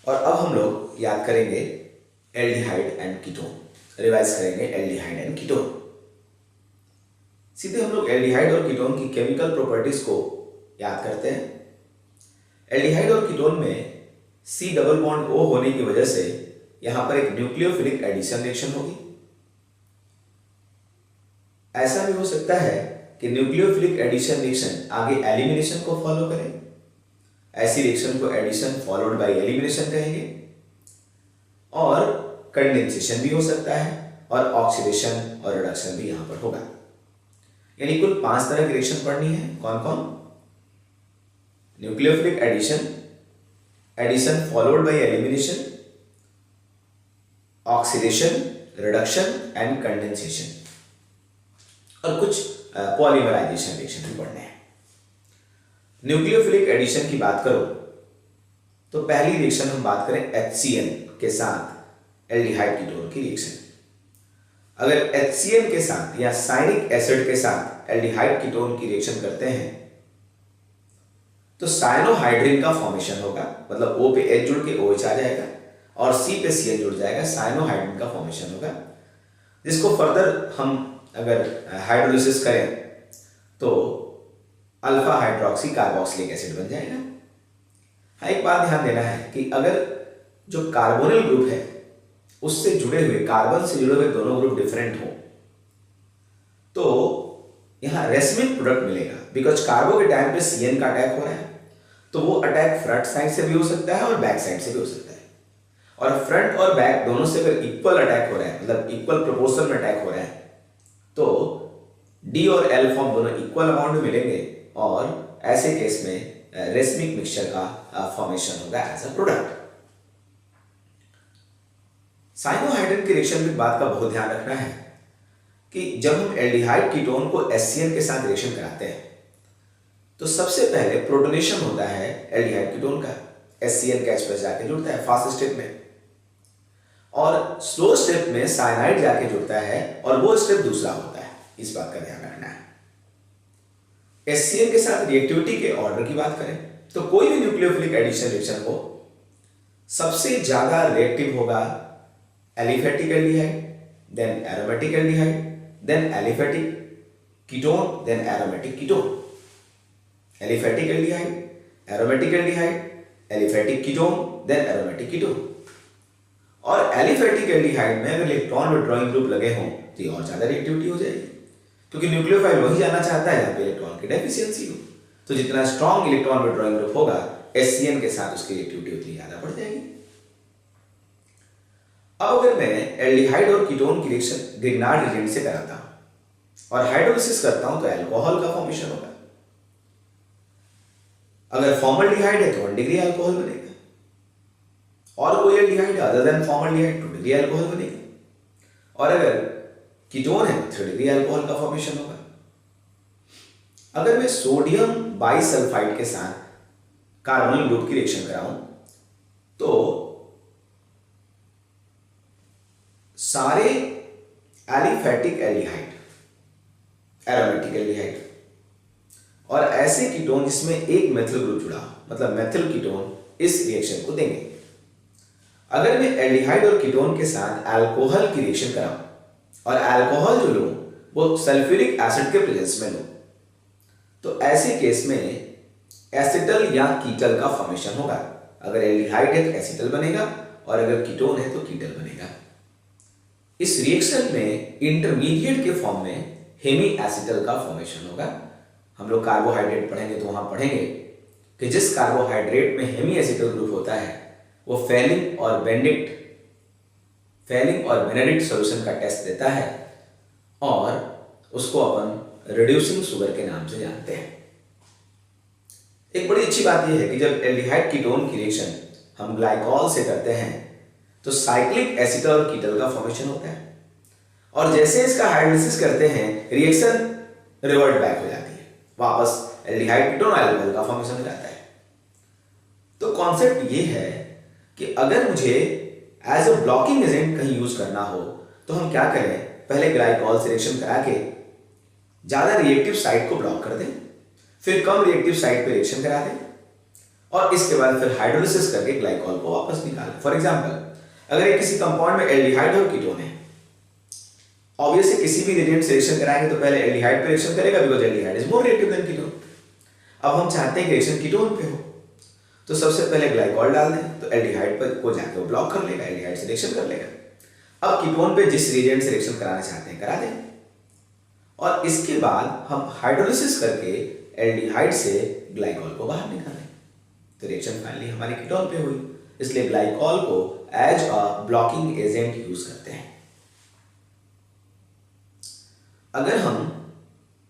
और अब हम लोग याद करेंगे एल्डिहाइड एंड कीटोन, रिवाइज करेंगे एल्डिहाइड एंड कीटोन। सीधे हम लोग एल्डिहाइड और कीटोन की केमिकल प्रॉपर्टीज को याद करते हैं। एल्डिहाइड और कीटोन में C डबल बॉन्ड O होने की वजह से यहां पर एक न्यूक्लियोफिलिक एडिशन रिएक्शन होगी। ऐसा भी हो सकता है कि न्यूक्लियोफिलिक एडिशन रिएक्शन आगे एलिमिनेशन को फॉलो करे। ऐसी रिएक्शन को एडिशन फॉलोड बाय एलिमिनेशन कहेंगे। और कंडेंसेशन भी हो सकता है और ऑक्सीडेशन और रिडक्शन भी यहां पर होगा। यानी कुल 5 तरह की रिएक्शन पढ़नी है। कौन कौन? Nucleophilic addition, addition followed by elimination, oxidation, reduction and condensation, और कुछ पॉलीमराइजेशन रिएक्शन भी पढ़ने हैं। न्यूक्लियोफिलिक एडिशन की बात करो तो पहली रिएक्शन हम बात करें HCl के साथ एल्डिहाइड कीटोन की रिएक्शन। अगर HCl के साथ या साइनिक एसिड के साथ एल्डिहाइड कीटोन की रिएक्शन करते हैं तो साइनोहाइड्रिन का फॉर्मेशन होगा, मतलब O पे H जुड़ के OH आ जाएगा और C पे Cl जुड़ जाएगा, साइनोहाइड्रिन का फॉर्मेशन होगा, जिसको फर्दर हम अगर हाइड्रोलिसिस करें तो अल्फा हाइड्रोक्सी कार्बोक्सिलिक एसिड बन जाएगा। हाँ, एक बात ध्यान देना है कि अगर जो कार्बोनिल ग्रुप है उससे जुड़े हुए, कार्बन से जुड़े हुए दोनों ग्रुप डिफरेंट हो तो यहां रेसमिक प्रोडक्ट मिलेगा। बिकॉज कार्बो के टाइम पे CN का अटैक हो रहा है तो वो अटैक फ्रंट साइड से भी हो सकता है और बैक साइड से भी हो सकता है। और फ्रंट और बैक दोनों से अगर इक्वल अटैक हो रहा है, मतलब इक्वल प्रोपोर्शन में अटैक हो रहा है, तो D और L फॉर्म दोनों इक्वल अमाउंट में मिलेंगे और ऐसे केस में रेसमिक मिक्सचर का फॉर्मेशन होगा एज अ प्रोडक्ट। साइनोहाइड्रिन की रिएक्शन में बात का बहुत ध्यान रखना है कि जब हम एल्डिहाइड कीटोन को HCl के साथ रिएक्शन कराते हैं तो सबसे पहले प्रोटोनेशन होता है एल्डिहाइड कीटोन का। HCl के H पर जाके जुड़ता है फास्ट स्टेप में, और स्लो स्टेप में साइनाइड जाके जुड़ता है और वो स्टेप दूसरा होता है। इस बात का ध्यान रखना है। HCl के साथ रिएक्टिविटी के ऑर्डर की बात करें तो कोई भी न्यूक्लियोफिलिक एडिशन रिएक्शन हो सबसे ज्यादा रिएक्टिव होगा aliphatic aldehyde, then aromatic aldehyde, then aliphatic ketone, then aromatic ketone. Aliphatic aldehyde, aromatic aldehyde, aliphatic ketone, then aromatic ketone. और एलिफेटिक एल्डिहाइड में अगर इलेक्ट्रॉन विड्रॉइंग ग्रुप लगे हों तो ये और ज्यादा रिएक्टिविटी हो जाएगी, क्योंकि न्यूक्लियोफाइल वही जाना चाहता है जहां पे इलेक्ट्रॉन की डेफिशिएंसी हो। तो जितना स्ट्रॉन्ग इलेक्ट्रॉन विड्रॉइंग ग्रुप होगा HCl के साथ उसकी रिएक्टिविटी उतनी ज्यादा बढ़ जाएगी। अब अगर मैं एल्डिहाइड और कीटोन की रिएक्शन ग्रिग्नार्ड एजेंट से कराता हूं और हाइड्रोलिसिस करता हूं तो अल्कोहल का फॉर्मेशन होगा। अगर फॉर्मल्डिहाइड है तो 1 डिग्री अल्कोहल बनेगा, और कोई aldehyde other than formaldehyde 2 degree alcohol बनेगा, और अगर कीटोन है 3 डिग्री अल्कोहल का फॉर्मेशन होगा। अगर मैं सोडियम बाइसल्फाइड के साथ कार्बोनिल ग्रुप की रिएक्शन कराऊं तो सारे एलिफेटिक एल्डिहाइड, एरोमेटिक एल्डिहाइड और ऐसे कीटोन जिसमें एक मेथिल ग्रुप जुड़ा, मतलब मेथिल कीटोन, इस रिएक्शन को देंगे। अगर मैं एल्डिहाइड और कीटोन के साथ अल्कोहल की रिएक्शन कराऊं और अल्कोहल जो लूं वो सल्फ्यूरिक एसिड के प्रेजेंस में लूं तो ऐसे केस में एसिटल या कीटल का फॉर्मेशन होगा। अगर एल्डिहाइड है तो एसिटल बनेगा और अगर कीटोन है तो कीटल बनेगा। इस रिएक्शन में इंटरमीडिएट के फॉर्म में हेमी एसिटल का फॉर्मेशन होगा। हम लोग कार्बोहाइड्रेट पढ़ेंगे तो वहां पढ़ेंगे कि जिस कार्बोहाइड्रेट में हेमी एसिटल ग्रुप होता है वो फेलिंग और बेनेडिक्ट सॉल्यूशन का टेस्ट देता है और उसको अपन रिड्यूसिंग शुगर के नाम से जानते हैं। एक बड़ी अच्छी बात यह है कि जब एल्डिहाइड कीटोन की रिएक्शन हम ग्लाइकॉल से करते हैं तो साइक्लिक एसिटल और कीटल का फॉर्मेशन होता है, और जैसे इसका हाइड्रोलिसिस करते हैं रिएक्शन रिवर्ट बैक हो जाती है, वापस एल्डिहाइड कीटोन अल्कोहल का फॉर्मेशन हो जाता है। तो कॉन्सेप्ट ये है कि अगर मुझे एज अ ब्लॉकिंग एजेंट कहीं यूज करना हो तो हम क्या करें, पहले ग्लाइकॉल से रिएक्शन करा के ज्यादा रिएक्टिव साइट को ब्लॉक कर दें, फिर कम रिएक्टिव साइट पे रिएक्शन करा दें और इसके बाद फिर हाइड्रोलिसिस करके ग्लाइकॉल को वापस निकालें। फॉर एग्जांपल अगर एक किसी कंपाउंड में एल्डिहाइड और कीटोन है, ऑब्वियसली किसी भी रिएजेंट से रिएक्शन कराएंगे तो पहले एल्डिहाइड पे रिएक्शन करेगा because aldehyde is more reactive than ketone. अब हम चाहते हैं कि रिएक्शन कीटोन पे हो, तो सबसे पहले ग्लाइकॉल डाल दें तो एल्डिहाइड पर को जाकर वो ब्लॉक कर लेगा, एल्डिहाइड से रिएक्शन कर लेगा। अब कीटोन पे जिस रिएजेंट से रिएक्शन कराना चाहते हैं करा दें, और इसके बाद हम हाइड्रोलिसिस करके एल्डिहाइड से ग्लाइकॉल को बाहर निकालें, तो रिएक्शन फाइनली हमारे कीटोन पे हुई। इसलिए ग्लाइकॉल को as a blocking agent use करते हैं। अगर हम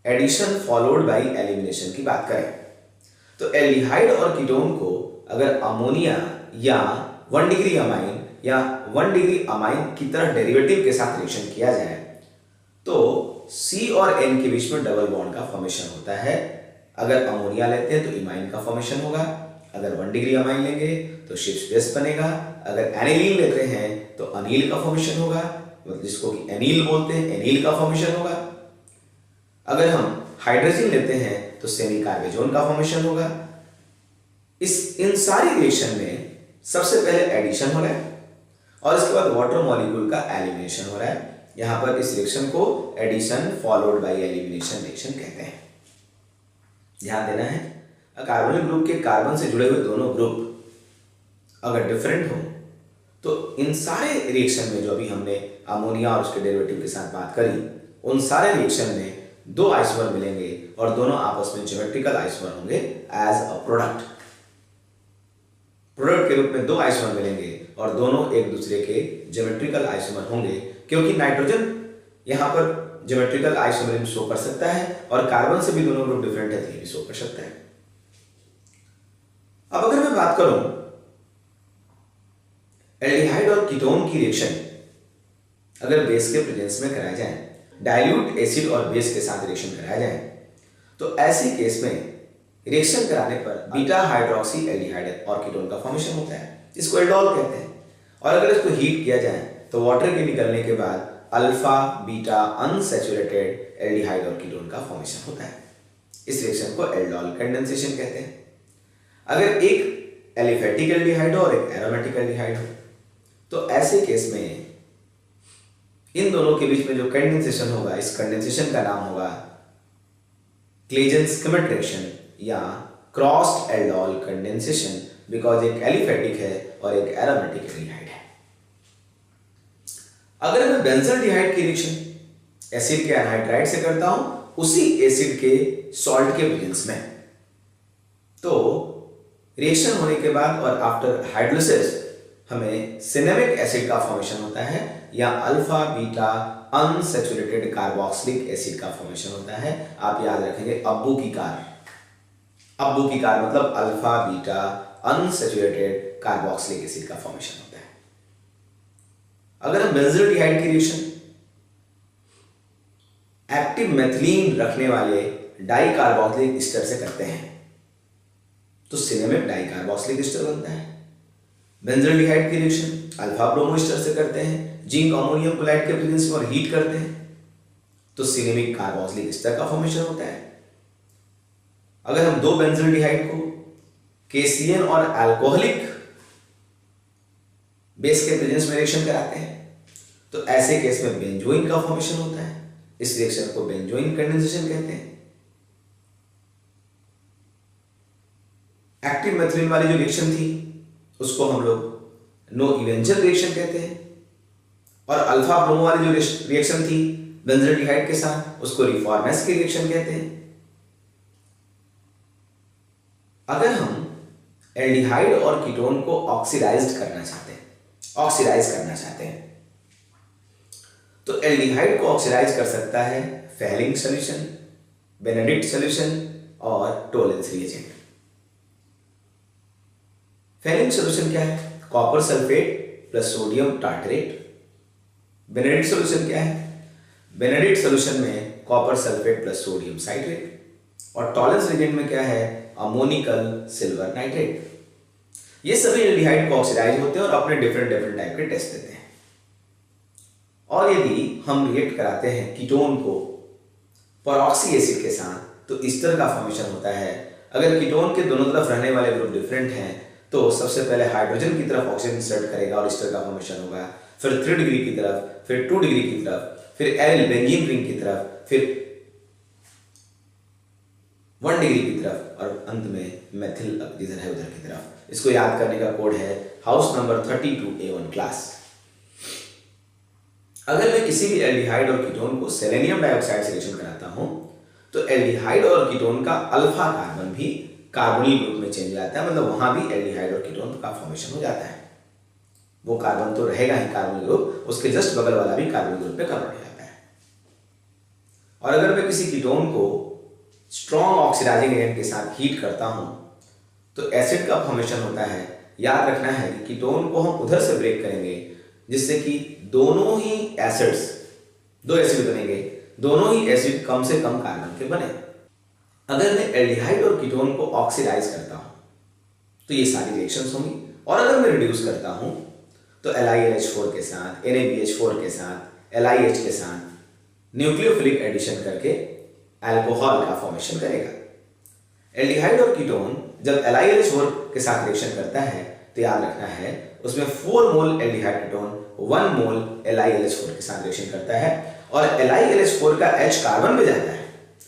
एडिशन फॉलोड बाय एलिमिनेशन की बात करें तो एल्डिहाइड और कीटोन को अगर अमोनिया या 1 डिग्री अमाइन या 1 डिग्री अमाइन की तरह डेरिवेटिव के साथ रिएक्शन किया जाए तो C और N के बीच में डबल बॉन्ड का फॉर्मेशन होता है। अगर अमोनिया लेते हैं तो इमाइन का फॉर्मेशन होगा, अगर 1 डिग्री अमाइन लेंगे तो शिप्स बेस बनेगा, अगर एनिलीन लेते हैं तो अनील का फॉर्मेशन होगा, जिसको कि एनील बोलते हैं, एनील का फॉर्मेशन होगा। अगर हम हाइड्रोजन लेते हैं तो सेमी कार्बेजोन का फॉर्मेशन होगा। इन सारी रिएक्शन में सबसे पहले एडिशन हो रहा है और इसके बाद वाटर मॉलिक्यूल का एलिमिनेशन हो रहा है। यहां पर इस रिएक्शन को addition followed by elimination reaction कहते हैं। ध्यान देना है, कार्बोनिल ग्रुप के कार्बन से जुड़े हुए दोनों ग्रुप अगर डिफरेंट हो तो इन सारे रिएक्शन में जो अभी हमने अमोनिया और उसके डेरिवेटिव के साथ बात करी, उन सारे रिएक्शन में 2 आइसोमर मिलेंगे और दोनों आपस में ज्योमेट्रिकल आइसोमर होंगे एज अ प्रोडक्ट के रूप में 2 आइसोमर मिलेंगे और दोनों एक दूसरे के ज्योमेट्रिकल आइसोमर होंगे, क्योंकि नाइट्रोजन यहां पर ज्योमेट्रिकल आइसोमरिज्म शो कर सकता है और कार्बन से भी दोनों ग्रुप डिफरेंट है तो ये भी शो कर सकता है। अब अगर मैं बात करूं एल्डिहाइड और कीटोन की रिएक्शन अगर बेस के प्रेजेंस में कराया जाए, डाइल्यूट एसिड और बेस के साथ रिएक्शन कराया जाए, तो ऐसे केस में रिएक्शन कराने पर बीटा हाइड्रोक्सी एल्डिहाइड और कीटोन का फॉर्मेशन होता है, इसको एल्डोल कहते हैं। और अगर इसको हीट किया जाए तो वाटर के निकलने के बाद अल्फा बीटा अनसैचुरेटेड एल्डिहाइड और कीटोन का फॉर्मेशन होता है। इस रिएक्शन को एल्डोल कंडेंसेशन कहते हैं। अगर एक एलिफेटिक एल्डिहाइड हो और एक एरोमेटिक एल्डिहाइड हो तो ऐसे केस में इन दोनों के बीच में जो कंडेंसेशन होगा, इस कंडेंसेशन का नाम होगा क्लेजेन-स्किमिट रिएक्शन या क्रॉस्ड एल्डोल कंडेंसेशन, बिकॉज एक एलिफेटिक है और एक एरोमेटिक एल्डिहाइड है। अगर मैं बेंजल्डिहाइड की रिएक्शन एसिड के एनहाइड्राइड से करता हूं उसी एसिड के सॉल्ट के प्रेजेंस में, तो रिएक्शन होने के बाद और आफ्टर हाइड्रोलिसिस हमें सिनेमिक एसिड का फॉर्मेशन होता है या alpha beta unsaturated carboxylic acid का फॉर्मेशन होता है। आप याद रखेंगे अब्बू की कार मतलब alpha beta unsaturated carboxylic acid का फॉर्मेशन होता है। अगर हम बेंजल्डिहाइड की रिएक्शन एक्टिव मेथिलीन रखने वाले डाइकार्बोक्सिलिक एस्टर से करते हैं तो सिनेमिक डाइकार्बोक्सिलिक एस्टर बनता है। बेंजल्डिहाइड की रिएक्शन अल्फा ब्रोमो एस्टर से करते हैं, जिंक अमोनियम क्लोराइड के प्रेजेंस में और हीट करते हैं तो सिनेमिक कार्बोक्सिलिक एस्टर का फॉर्मेशन होता है। अगर हम 2 बेंजल्डिहाइड को KCN और अल्कोहलिक बेस के प्रेजेंस में रिएक्शन कराते हैं तो ऐसे केस में बेंजोइन का फॉर्मेशन होता है। इस रिएक्शन को बेंजोइन कंडेंसेशन कहते हैं। एक्टिव मेथिलीन वाली जो रिएक्शन थी उसको हम लोग नो इवेंचुअल रिएक्शन कहते हैं और अल्फा ब्रोमो वाली जो रिएक्शन थी बेंजल्डिहाइड के साथ उसको रिफॉर्मेस की रिएक्शन कहते हैं। अगर हम एल्डिहाइड और कीटोन को ऑक्सीडाइज करना चाहते हैं तो एल्डिहाइड को ऑक्सीडाइज कर सकता है फेलिंग सॉल्यूशन, बेनेडिक्ट सॉल्यूशन और टोलेंस रिएजेंट। फेलिंग सॉल्यूशन क्या है? Copper sulphate plus sodium tartrate. Benedict solution क्या है? बेनेडिक्ट सॉल्यूशन में copper sulphate plus sodium citrate. और टॉलेंस रिएजेंट में क्या है? Ammoniacal silver nitrate. ये सभी एल्डिहाइड को ऑक्सीडाइज होते हैं और अपने डिफरेंट टाइप के टेस्ट देते हैं। और यदि हम रिएक्ट कराते हैं कीटोन को परऑक्सी एसिड के साथ तो ईस्टर का फॉर्मेशन होता है अगर कीटोन के दोनों तरफ रहने वाले ग्रुप डिफरेंट हैं तो सबसे पहले हाइड्रोजन की तरफ ऑक्सीजन इंसर्ट करेगा और ईस्टर का फॉर्मेशन होगा, फिर 3 डिग्री की तरफ, फिर 2 डिग्री की तरफ, फिर एल बेंजीन रिंग की तरफ, फिर 1 डिग्री की तरफ और अंत में मेथिल जिधर है उधर की तरफ। इसको याद करने का कोड है हाउस नंबर 32A1 क्लास। अगर मैं किसी भी एल्डिहाइड और कीटोन को सेलेनियम डाइऑक्साइड से रिएक्शन कराता हूं तो एल्डिहाइड और कीटोन का अल्फा कार्बन भी कार्बोनिल ग्रुप में चेंज हो जाता है, मतलब वहां भी एल्डिहाइड और कीटोन का फॉर्मेशन हो जाता है। वो कार्बन तो रहेगा ही कार्बोनिल ग्रुप, उसके जस्ट बगल वाला भी कार्बोनिल ग्रुप में कन्वर्ट हो जाता है। और अगर मैं किसी कीटोन को स्ट्रॉन्ग ऑक्सीडाइजिंग एजेंट के साथ हीट करता हूं तो एसिड का फॉर्मेशन होता है। याद रखना है कि कीटोन को हम उधर से ब्रेक करेंगे जिससे कि दोनों ही एसिड्स, 2 एसिड बनेंगे, दोनों ही एसिड कम से कम कार्बन के बने। अगर मैं एल्डिहाइड और कीटोन को ऑक्सीडाइज करता हूं तो ये सारी रिएक्शंस होंगी। और अगर मैं रिड्यूस करता हूं तो LiNH4 के साथ, NaBH4 के साथ, LiH के साथ न्यूक्लियोफिलिक एडिशन करके अल्कोहल का फॉर्मेशन करेगा। एल्डिहाइड और कीटोन जब LiNH4 के साथ रिएक्शन करता है तो याद रखना है उसमें 4 मोल एल्डिहाइड कीटोन 1 मोल LiLH4 के साथ रिएक्शन करता है और LiLH4 का H कार्बन पे जाता है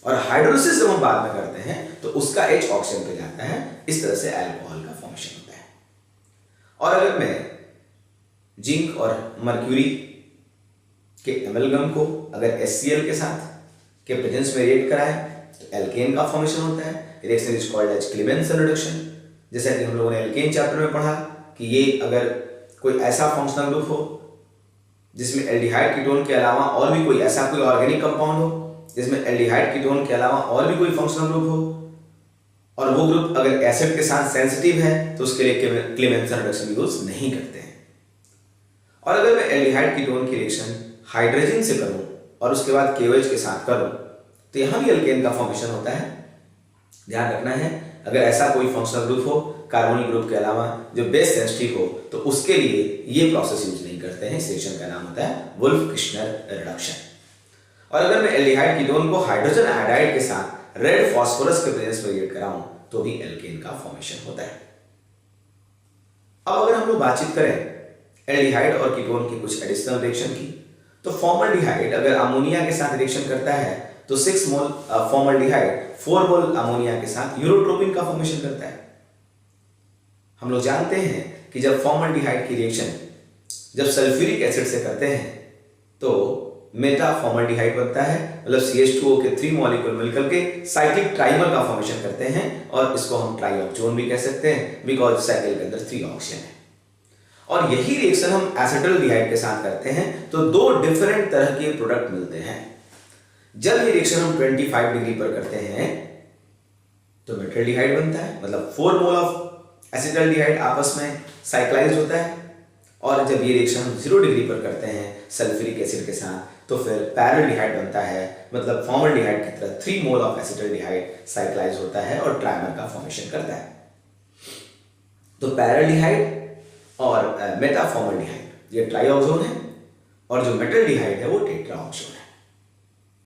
और हाइड्रोलिसिस जब हम बाद में करते हैं तो उसका H ऑक्सीजन पे जाता है। इस तरह से अल्कोहल का फॉर्मेशन होता है। और अगर मैं जिंक और मर्क्यूरी के एमलगम को अगर HCl के साथ के प्रेजेंस में रिएक्ट कराए तो एल्केन का फॉर्मेशन होता है। Reaction is called as Clemmensen reduction. जैसा कि हम लोगों ने एल्केन चैप्टर में पढ़ा कि ये अगर कोई ऐसा फंक्शनल ग्रुप हो जिसमें एल्डिहाइड कीटोन के अलावा और भी कोई ऐसा कोई ऑर्गेनिक कंपाउंड हो जिसमें एल्डिहाइड कीटोन के अलावा और भी कोई फंक्शनल ग्रुप हो और वो ग्रुप अगर एसिड के साथ सेंसिटिव है तो उसके लिए क्लीमेंसन रिडक्शन यूज नहीं करते हैं। और अगर मैं एल्डिहाइड कीटोन की रिएक्शन हाइड्रोजन से करूं और उसके बाद KOH के साथ करूं तो यहां भी एल्केन का फॉर्मेशन होता है। ध्यान रखना है अगर ऐसा कोई फंक्शनल ग्रुप हो कार्बोनिल ग्रुप के अलावा जो बेस सेंसिटिव हो तो उसके लिए ये प्रोसेस यूज नहीं करते हैं। इस रिएक्शन का नाम होता है वुल्फ किश्नर रिडक्शन। और अगर मैं एल्डिहाइड कीटोन को हाइड्रोजन आयोडाइड के साथ रेड फास्फोरस के प्रेजेंस में रिएक्ट कराऊं तो भी एल्केन का फॉर्मेशन होता है। अब अगर हम लोग बातचीत करें एल्डिहाइड और कीटोन की कुछ एडिशनल रिएक्शन की तो फॉर्मल्डिहाइड अगर अमोनिया के साथ रिएक्शन करता है तो 6 मोल फॉर्मल्डिहाइड 4 मोल अमोनिया के साथ यूरोट्रोपिन का फॉर्मेशन करता है। हम लोग जानते हैं कि जब फॉर्मल्डिहाइड की रिएक्शन जब सल्फ्यूरिक एसिड से करते हैं तो मेटा फॉर्मल्डिहाइड बनता है, मतलब CH2O के 3 मॉलिक्यूल मिलकर के साइक्लिक ट्राइमर का फॉर्मेशन करते हैं और इसको हम ट्राइऑक्सोन भी कह सकते हैं बिकॉज साइकिल के अंदर 3 ऑक्सीजन है। और यही रिएक्शन हम एसिटल्डिहाइड के साथ करते हैं तो 2 डिफरेंट तरह के प्रोडक्ट मिलते हैं। जब ये रिएक्शन हम 25 डिग्री पर करते हैं तो मेटल्डिहाइड बनता है, मतलब 4 मोल ऑफ एसिटल्डिहाइड आपस में साइक्लाइज होता है। और जब ये रिएक्शन हम 0 डिग्री पर करते हैं सल्फ्यूरिक एसिड के साथ तो फिर पैराल्डिहाइड बनता है, मतलब फॉर्मल्डिहाइड की तरह 3 मोल ऑफ एसिटल्डिहाइड साइक्लाइज होता है और ट्राइमर का फॉर्मेशन करता है। तो पैराल्डिहाइड और मेटाफॉर्मल्डिहाइड ये ट्राइऑक्सोन है और जो मेटल्डिहाइड है वो टेट्राऑक्सोन है।